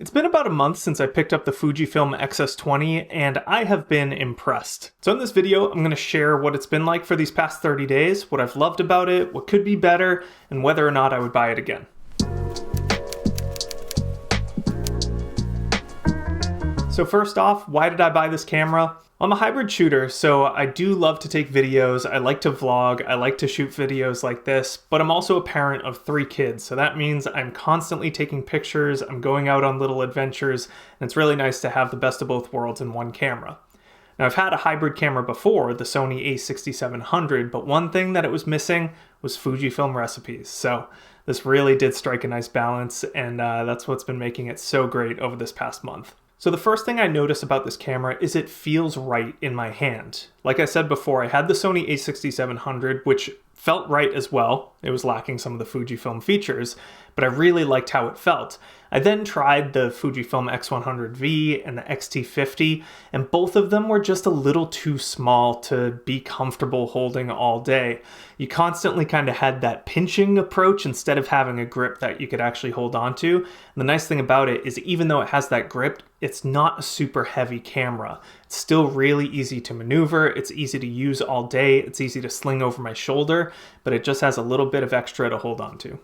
It's been about a month since I picked up the Fujifilm X-S20 and I have been impressed. So in this video, I'm going to share what it's been like for these past 30 days, what I've loved about it, what could be better, and whether or not I would buy it again. So first off, why did I buy this camera? I'm a hybrid shooter, so I do love to take videos, I like to vlog, I like to shoot videos like this, but I'm also a parent of 3 kids, so that means I'm constantly taking pictures, I'm going out on little adventures, and it's really nice to have the best of both worlds in one camera. Now I've had a hybrid camera before, the Sony a6700, but one thing that it was missing was Fujifilm recipes, so this really did strike a nice balance, and that's what's been making it so great over this past month. So the first thing I notice about this camera is it feels right in my hand. Like I said before, I had the Sony a6700, which felt right as well. It was lacking some of the Fujifilm features, but I really liked how it felt. I then tried the Fujifilm X100V and the X-T50, and both of them were just a little too small to be comfortable holding all day. You constantly kind of had that pinching approach instead of having a grip that you could actually hold onto. And the nice thing about it is even though it has that grip, it's not a super heavy camera. It's still really easy to maneuver, it's easy to use all day, it's easy to sling over my shoulder, but it just has a little bit of extra to hold on to.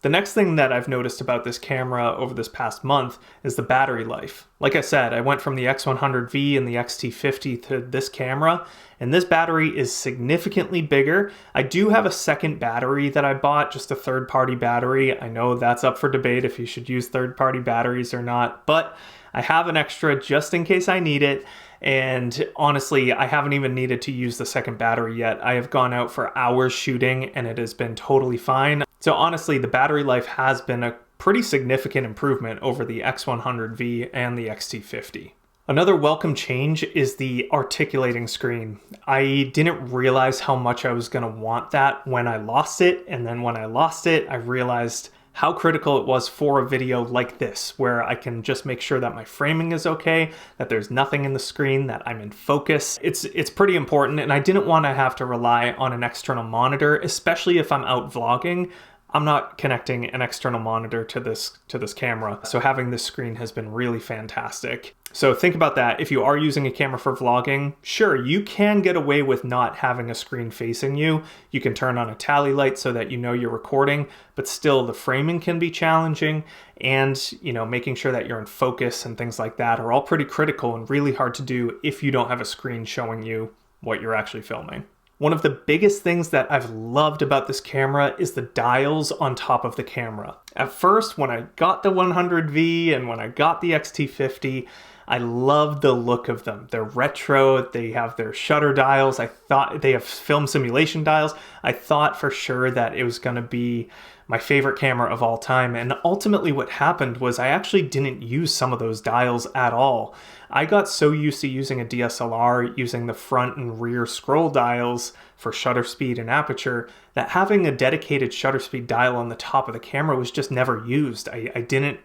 The next thing that I've noticed about this camera over this past month is the battery life. Like I said, I went from the X100V and the X-T50 to this camera, and this battery is significantly bigger. I do have a second battery that I bought, just a third-party battery. I know that's up for debate if you should use third-party batteries or not, but I have an extra just in case I need it. And honestly, I haven't even needed to use the second battery yet. I have gone out for hours shooting and it has been totally fine. So honestly, the battery life has been a pretty significant improvement over the X100V and the X-T50. Another welcome change is the articulating screen. I didn't realize how much I was going to want that when I lost it. And then when I lost it, I realized how critical it was for a video like this, where I can just make sure that my framing is okay, that there's nothing in the screen, that I'm in focus. It's pretty important, and I didn't want to have to rely on an external monitor, especially if I'm out vlogging. I'm not connecting an external monitor to this camera, so having this screen has been really fantastic. So think about that. If you are using a camera for vlogging, sure, you can get away with not having a screen facing you. You can turn on a tally light so that you know you're recording, but still the framing can be challenging, and making sure that you're in focus and things like that are all pretty critical and really hard to do if you don't have a screen showing you what you're actually filming. One of the biggest things that I've loved about this camera is the dials on top of the camera. At first, when I got the 100V and when I got the X-T50, I loved the look of them. They're retro, they have their shutter dials, I thought they have film simulation dials. I thought for sure that it was gonna be my favorite camera of all time, and ultimately what happened was I actually didn't use some of those dials at all. I got so used to using a DSLR, using the front and rear scroll dials for shutter speed and aperture, that having a dedicated shutter speed dial on the top of the camera was just never used. I didn't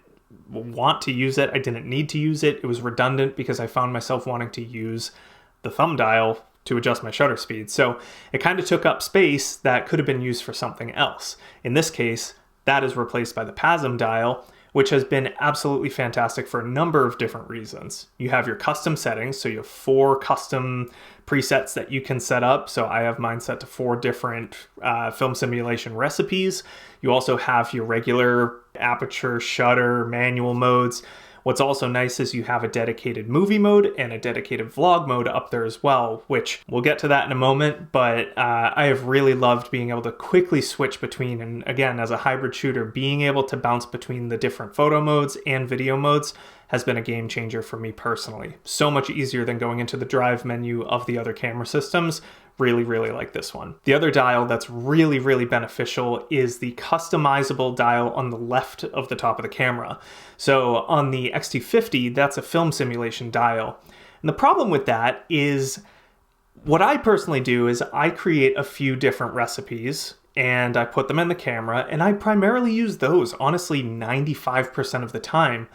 want to use it, I didn't need to use it, it was redundant because I found myself wanting to use the thumb dial to adjust my shutter speed. So it kind of took up space that could have been used for something else. In this case, that is replaced by the PASM dial, which has been absolutely fantastic for a number of different reasons. You have your custom settings, so you have 4 custom presets that you can set up. So I have mine set to 4 different film simulation recipes. You also have your regular aperture, shutter, manual modes. What's also nice is you have a dedicated movie mode and a dedicated vlog mode up there as well, which we'll get to that in a moment, but I have really loved being able to quickly switch between, and again, as a hybrid shooter, being able to bounce between the different photo modes and video modes has been a game changer for me personally. So much easier than going into the drive menu of the other camera systems. Really, really like this one. The other dial that's really, really beneficial is the customizable dial on the left of the top of the camera. So on the X-T50, that's a film simulation dial. And the problem with that is, what I personally do is I create a few different recipes and I put them in the camera, and I primarily use those, honestly, 95% of the time.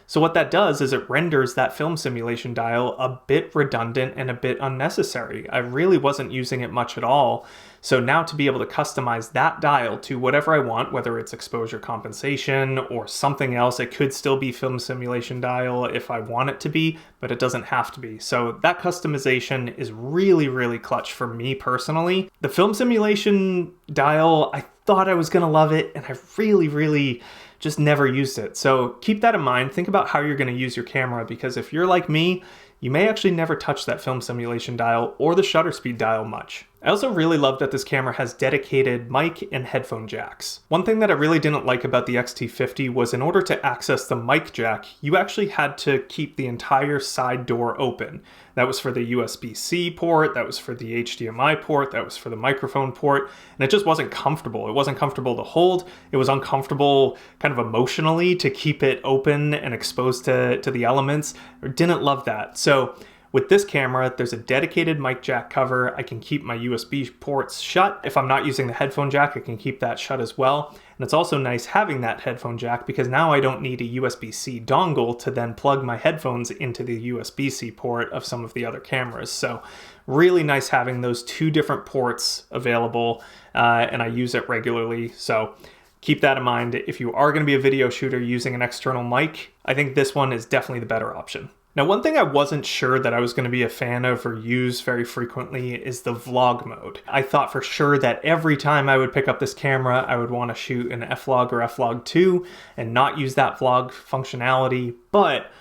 So what that does is it renders that film simulation dial a bit redundant and a bit unnecessary. I really wasn't using it much at all. So now to be able to customize that dial to whatever I want, whether it's exposure compensation or something else, it could still be film simulation dial if I want it to be, but it doesn't have to be. So that customization is really, really clutch for me personally. The film simulation dial, I thought I was gonna love it, and I really just never used it. So keep that in mind. Think about how you're gonna use your camera, because if you're like me, you may actually never touch that film simulation dial or the shutter speed dial much. I also really love that this camera has dedicated mic and headphone jacks. One thing that I really didn't like about the X-T50 was in order to access the mic jack, you actually had to keep the entire side door open. That was for the USB-C port, that was for the HDMI port, that was for the microphone port, and it just wasn't comfortable. It wasn't comfortable to hold, it was uncomfortable kind of emotionally to keep it open and exposed to the elements. I didn't love that. So with this camera, there's a dedicated mic jack cover. I can keep my USB ports shut. If I'm not using the headphone jack, I can keep that shut as well. And it's also nice having that headphone jack because now I don't need a USB-C dongle to then plug my headphones into the USB-C port of some of the other cameras. So really nice having those two different ports available, and I use it regularly. So keep that in mind. If you are going to be a video shooter using an external mic, I think this one is definitely the better option. Now, one thing I wasn't sure that I was going to be a fan of or use very frequently is the vlog mode. I thought for sure that every time I would pick up this camera, I would want to shoot an F-Log or F-Log 2 and not use that vlog functionality, but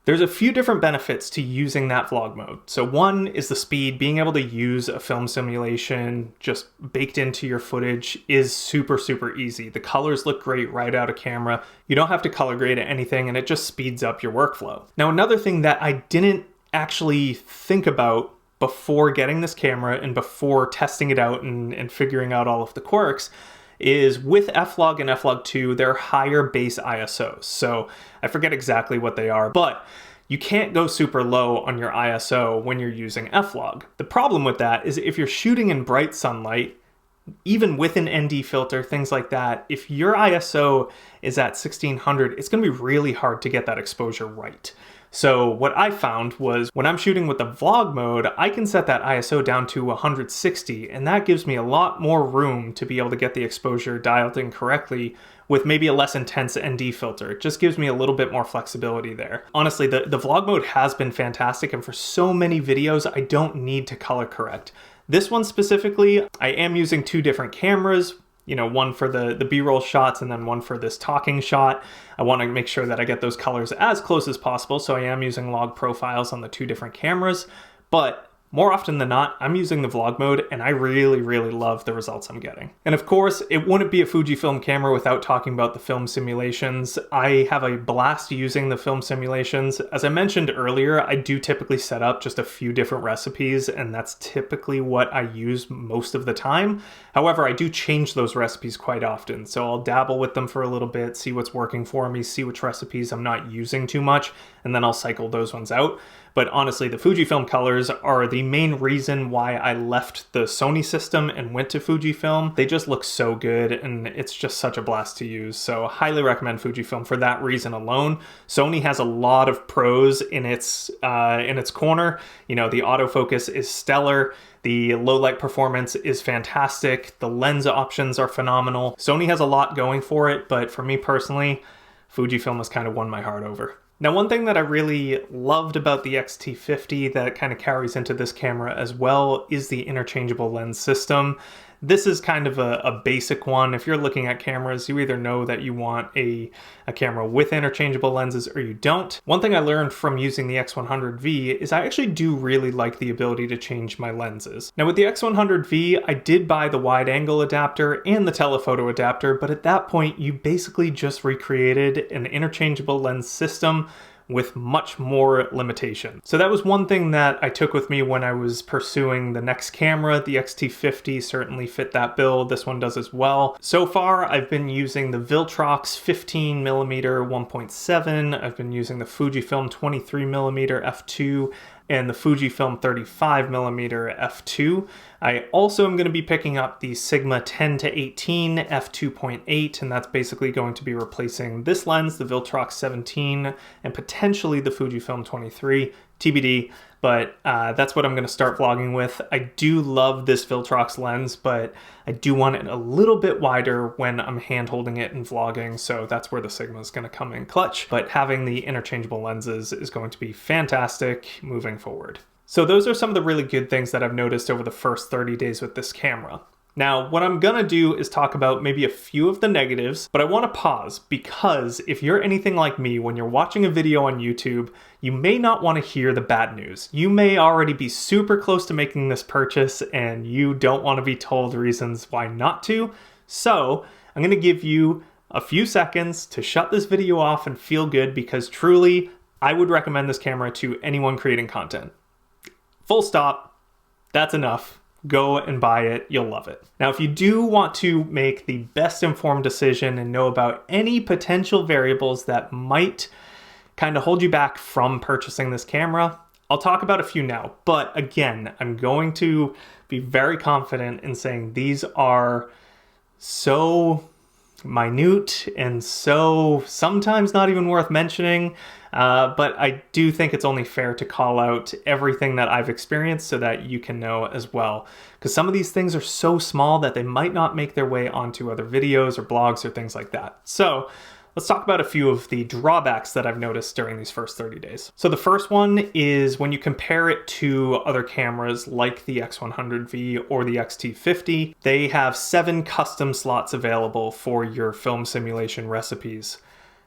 there's a few different benefits to using that vlog mode. So one is the speed. Being able to use a film simulation just baked into your footage is super easy. The colors look great right out of camera. You don't have to color grade anything, and it just speeds up your workflow. Now, another thing that I didn't actually think about before getting this camera and before testing it out and figuring out all of the quirks is with F-Log and F-Log 2, they're higher base ISOs. So I forget exactly what they are, but you can't go super low on your ISO when you're using F-Log. The problem with that is if you're shooting in bright sunlight, even with an ND filter, things like that, if your ISO is at 1600, it's gonna be really hard to get that exposure right. So what I found was when I'm shooting with the vlog mode, I can set that ISO down to 160, and that gives me a lot more room to be able to get the exposure dialed in correctly with maybe a less intense ND filter. It just gives me a little bit more flexibility there. Honestly, the vlog mode has been fantastic, and for so many videos, I don't need to color correct. This one specifically, I am using two different cameras, you know, one for the B-roll shots and then one for this talking shot. I want to make sure that I get those colors as close as possible, so I am using log profiles on the two different cameras, but more often than not, I'm using the vlog mode, and I really love the results I'm getting. And of course, it wouldn't be a Fujifilm camera without talking about the film simulations. I have a blast using the film simulations. As I mentioned earlier, I do typically set up just a few different recipes, and that's typically what I use most of the time. However, I do change those recipes quite often, so I'll dabble with them for a little bit, see what's working for me, see which recipes I'm not using too much, and then I'll cycle those ones out. But honestly, the Fujifilm colors are the main reason why I left the Sony system and went to Fujifilm. They just look so good, and it's just such a blast to use. So highly recommend Fujifilm for that reason alone. Sony has a lot of pros in its corner. You know, the autofocus is stellar. The low light performance is fantastic. The lens options are phenomenal. Sony has a lot going for it, but for me personally, Fujifilm has kind of won my heart over. Now, one thing that I really loved about the X-T50 that kind of carries into this camera as well is the interchangeable lens system. This is kind of a basic one. If you're looking at cameras, you either know that you want a camera with interchangeable lenses or you don't. One thing I learned from using the X100V is I actually do really like the ability to change my lenses. Now with the X100V, I did buy the wide angle adapter and the telephoto adapter, but at that point you basically just recreated an interchangeable lens system with much more limitation. So that was one thing that I took with me when I was pursuing the next camera. The X-T50 certainly fit that bill. This one does as well. So far, I've been using the Viltrox 15mm 1.7. I've been using the Fujifilm 23mm f2. and the Fujifilm 35mm f2. I also am going to be picking up the Sigma 10-18 f2.8, and that's basically going to be replacing this lens, the Viltrox 17, and potentially the Fujifilm 23, TBD. But that's what I'm going to start vlogging with. I do love this Viltrox lens, but I do want it a little bit wider when I'm hand holding it and vlogging, so that's where the Sigma is going to come in clutch. But having the interchangeable lenses is going to be fantastic moving forward. So those are some of the really good things that I've noticed over the first 30 days with this camera. Now, what I'm gonna do is talk about maybe a few of the negatives, but I wanna pause because if you're anything like me, when you're watching a video on YouTube, you may not wanna hear the bad news. You may already be super close to making this purchase and you don't wanna be told reasons why not to. So I'm gonna give you a few seconds to shut this video off and feel good, because truly, I would recommend this camera to anyone creating content. Full stop, that's enough. Go and buy it, you'll love it. Now, if you do want to make the best informed decision and know about any potential variables that might kind of hold you back from purchasing this camera, I'll talk about a few now. But again, I'm going to be very confident in saying these are so minute and so sometimes not even worth mentioning. But I do think it's only fair to call out everything that I've experienced so that you can know as well. Because some of these things are so small that they might not make their way onto other videos or blogs or things like that. So let's talk about a few of the drawbacks that I've noticed during these first 30 days. So the first one is when you compare it to other cameras like the X100V or the X-T50, they have 7 custom slots available for your film simulation recipes.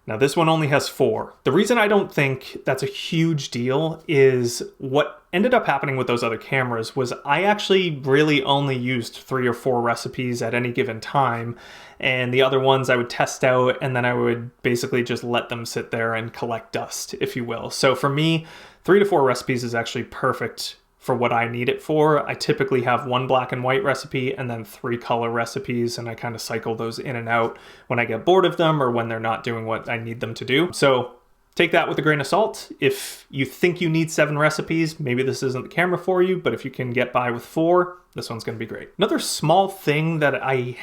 Now this one only has 4. The reason I don't think that's a huge deal is what ended up happening with those other cameras was I actually really only used 3 or 4 recipes at any given time, and the other ones I would test out and then I would basically just let them sit there and collect dust, if you will. So for me, 3 to 4 recipes is actually perfect for what I need it for. I typically have 1 black and white recipe and then 3 color recipes, and I kind of cycle those in and out when I get bored of them or when they're not doing what I need them to do. So take that with a grain of salt. If you think you need 7 recipes, maybe this isn't the camera for you, but if you can get by with 4, this one's gonna be great. Another small thing that I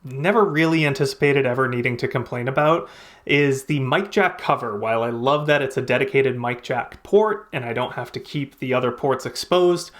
never really anticipated ever needing to complain about is the mic jack cover. While I love that it's a dedicated mic jack port and I don't have to keep the other ports exposed,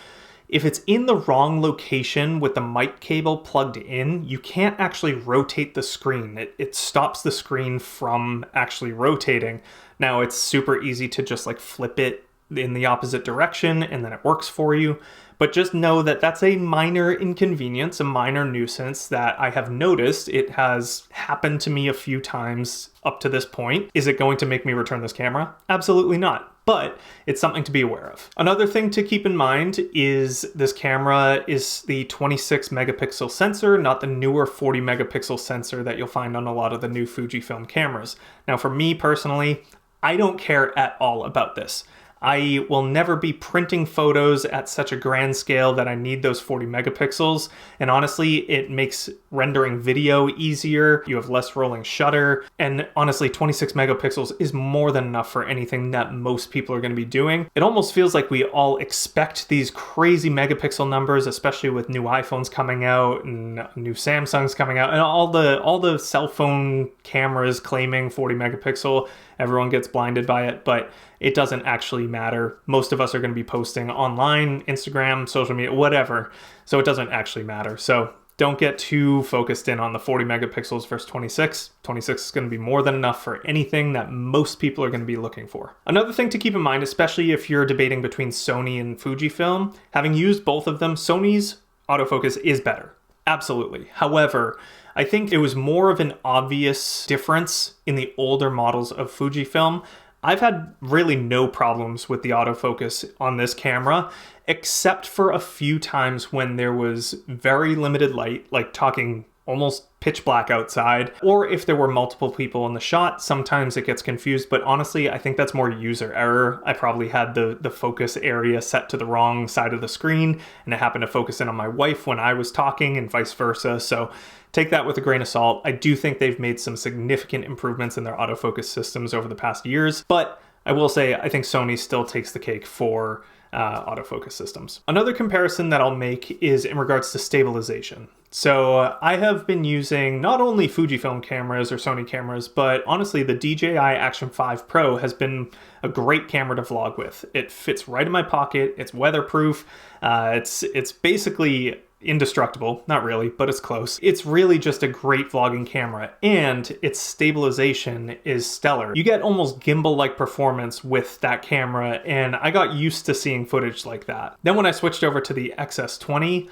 if it's in the wrong location with the mic cable plugged in, you can't actually rotate the screen. It stops the screen from actually rotating. Now it's super easy to just like flip it in the opposite direction and then it works for you. But just know that that's a minor inconvenience, a minor nuisance that I have noticed. It has happened to me a few times up to this point. Is it going to make me return this camera? Absolutely not. But it's something to be aware of. Another thing to keep in mind is this camera is the 26 megapixel sensor, not the newer 40 megapixel sensor that you'll find on a lot of the new Fujifilm cameras. Now for me personally, I don't care at all about this. I will never be printing photos at such a grand scale that I need those 40 megapixels. And honestly, it makes rendering video easier. You have less rolling shutter. And honestly, 26 megapixels is more than enough for anything that most people are going to be doing. It almost feels like we all expect these crazy megapixel numbers, especially with new iPhones coming out and new Samsungs coming out and all the cell phone cameras claiming 40 megapixel. Everyone gets blinded by it, but it doesn't actually matter. Most of us are going to be posting online, Instagram, social media, whatever. So it doesn't actually matter. So don't get too focused in on the 40 megapixels versus 26. 26 is going to be more than enough for anything that most people are going to be looking for. Another thing to keep in mind, especially if you're debating between Sony and Fujifilm, having used both of them, Sony's autofocus is better. Absolutely. However, I think it was more of an obvious difference in the older models of Fujifilm. I've had really no problems with the autofocus on this camera, except for a few times when there was very limited light, like talking almost pitch black outside, or if there were multiple people in the shot, sometimes it gets confused, but honestly, I think that's more user error. I probably had the focus area set to the wrong side of the screen, and it happened to focus in on my wife when I was talking and vice versa, so take that with a grain of salt. I do think they've made some significant improvements in their autofocus systems over the past years, but I will say I think Sony still takes the cake for autofocus systems. Another comparison that I'll make is in regards to stabilization. So I have been using not only Fujifilm cameras or Sony cameras, but honestly the DJI Action 5 Pro has been a great camera to vlog with. It fits right in my pocket, it's weatherproof, it's basically indestructible, not really, but it's close. It's really just a great vlogging camera, and its stabilization is stellar. You get almost gimbal-like performance with that camera, and I got used to seeing footage like that. Then when I switched over to the X-S20,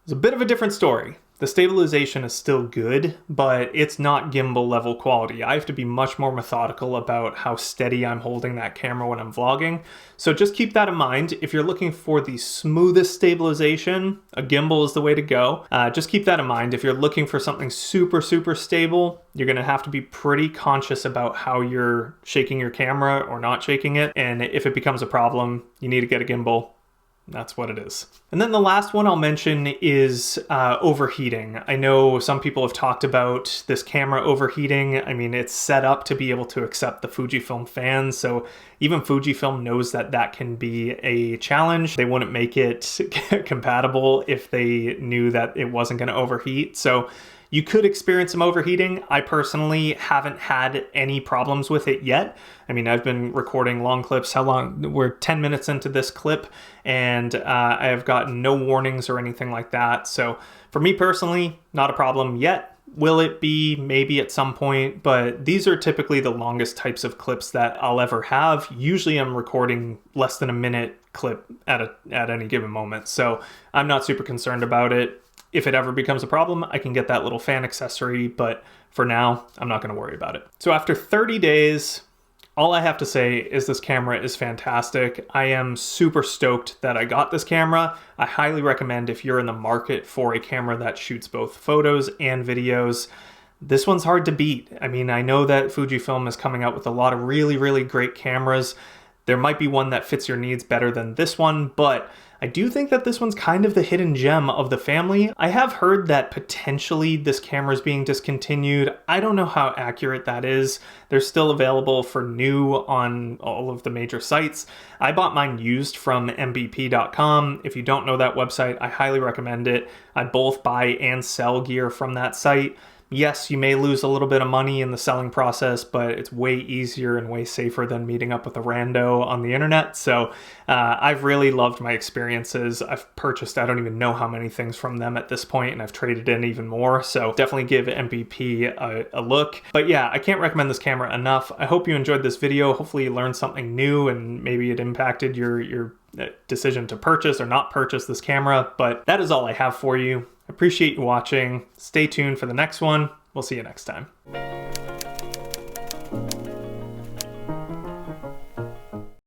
it's a bit of a different story. The stabilization is still good, but it's not gimbal level quality. I have to be much more methodical about how steady I'm holding that camera when I'm vlogging. So just keep that in mind. If you're looking for the smoothest stabilization, a gimbal is the way to go. Just keep that in mind. If you're looking for something super, super stable, you're gonna have to be pretty conscious about how you're shaking your camera or not shaking it. And if it becomes a problem, you need to get a gimbal. That's what it is. And then the last one I'll mention is overheating. I know some people have talked about this camera overheating. I mean, it's set up to be able to accept the Fujifilm fans, so even Fujifilm knows that that can be a challenge. They wouldn't make it compatible if they knew that it wasn't going to overheat. So you could experience some overheating. I personally haven't had any problems with it yet. I mean, I've been recording long clips. How long? We're 10 minutes into this clip, and I have gotten no warnings or anything like that. So for me personally, not a problem yet. Will it be? Maybe at some point, but these are typically the longest types of clips that I'll ever have. Usually I'm recording less than a minute clip at any given moment. So I'm not super concerned about it. If it ever becomes a problem, I can get that little fan accessory, but for now, I'm not gonna worry about it. So after 30 days, all I have to say is this camera is fantastic. I am super stoked that I got this camera. I highly recommend if you're in the market for a camera that shoots both photos and videos. This one's hard to beat. I mean, I know that Fujifilm is coming out with a lot of really, really great cameras. There might be one that fits your needs better than this one, but I do think that this one's kind of the hidden gem of the family. I have heard that potentially this camera is being discontinued. I don't know how accurate that is. They're still available for new on all of the major sites. I bought mine used from mbp.com. If you don't know that website, I highly recommend it. I both buy and sell gear from that site. Yes, you may lose a little bit of money in the selling process, but it's way easier and way safer than meeting up with a rando on the internet. So I've really loved my experiences. I've purchased, I don't even know how many things from them at this point, and I've traded in even more. So definitely give MVP a look. But yeah, I can't recommend this camera enough. I hope you enjoyed this video. Hopefully you learned something new and maybe it impacted your decision to purchase or not purchase this camera. But that is all I have for you. I appreciate you watching. Stay tuned for the next one. We'll see you next time.